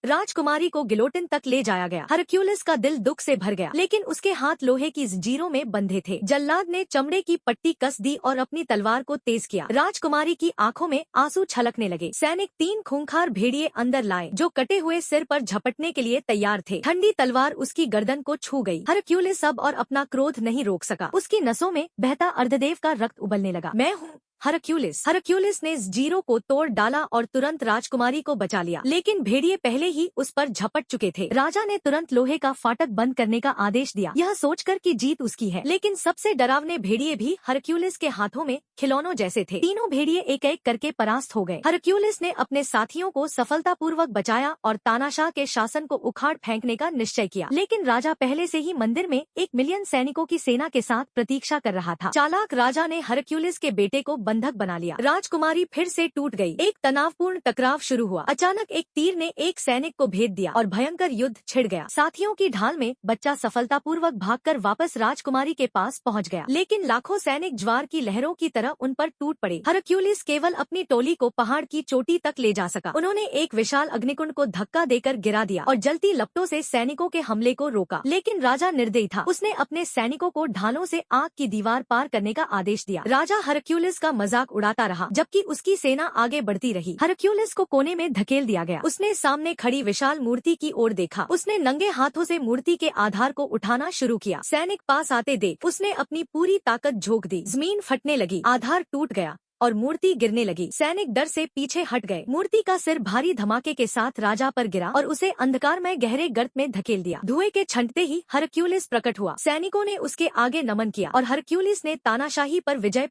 राजकुमारी को गिलोटिन तक ले जाया गया। हरक्यूलिस का दिल दुख से भर गया, लेकिन उसके हाथ लोहे की जंजीरों में बंधे थे। जल्लाद ने चमड़े की पट्टी कस दी और अपनी तलवार को तेज किया। राजकुमारी की आंखों में आंसू छलकने लगे। सैनिक 3 खूंखार भेड़िए अंदर लाए, जो कटे हुए सिर पर झपटने के लिए तैयार थे। ठंडी तलवार उसकी गर्दन को छू गई। हरक्यूलिस अब और अपना क्रोध नहीं रोक सका। उसकी नसों में बहता अर्धदेव का रक्त उबलने लगा। मैं हूँ हरक्यूलिस ने जंजीरों को तोड़ डाला और तुरंत राजकुमारी को बचा लिया, लेकिन भेड़िए पहले ही उस पर झपट चुके थे। राजा ने तुरंत लोहे का फाटक बंद करने का आदेश दिया, यह सोचकर कि जीत उसकी है। लेकिन सबसे डरावने भेड़िए भी हरक्यूलिस के हाथों में खिलौनों जैसे थे। तीनों भेड़िए एक एक करके परास्त हो गए। हरक्यूलिस ने अपने साथियों को सफलतापूर्वक बचाया और तानाशाह के शासन को उखाड़ फेंकने का निश्चय किया। लेकिन राजा पहले से ही मंदिर में 1 मिलियन सैनिकों की सेना के साथ प्रतीक्षा कर रहा था। चालाक राजा ने हरक्यूलिस के बेटे को बंधक बना लिया। राजकुमारी फिर से टूट गई। एक तनावपूर्ण टकराव शुरू हुआ। अचानक एक तीर ने एक सैनिक को भेद दिया और भयंकर युद्ध छिड़ गया। साथियों की ढाल में बच्चा सफलतापूर्वक भागकर वापस राजकुमारी के पास पहुंच गया, लेकिन लाखों सैनिक ज्वार की लहरों की तरह उन पर टूट पड़े। हरक्यूलिस केवल अपनी टोली को पहाड़ की चोटी तक ले जा सका। उन्होंने एक विशाल अग्निकुंड को धक्का देकर गिरा दिया और जलती लपटों से सैनिकों के हमले को रोका। लेकिन राजा निर्दयी था। उसने अपने सैनिकों को ढालों से आग की दीवार पार करने का आदेश दिया। राजा हरक्यूलिस का मजाक उड़ाता रहा, जबकि उसकी सेना आगे बढ़ती रही। हरक्यूलिस को कोने में धकेल दिया गया। उसने सामने खड़ी विशाल मूर्ति की ओर देखा। उसने नंगे हाथों से मूर्ति के आधार को उठाना शुरू किया। सैनिक पास आते देख उसने अपनी पूरी ताकत झोंक दी। जमीन फटने लगी, आधार टूट गया और मूर्ति गिरने लगी। सैनिक डर से पीछे हट गए। मूर्ति का सिर भारी धमाके के साथ राजा पर गिरा और उसे अंधकार में गहरे गर्त में धकेल दिया। धुएं के छंटते ही हरक्यूलिस प्रकट हुआ। सैनिकों ने उसके आगे नमन किया और हरक्यूलिस ने तानाशाही पर विजय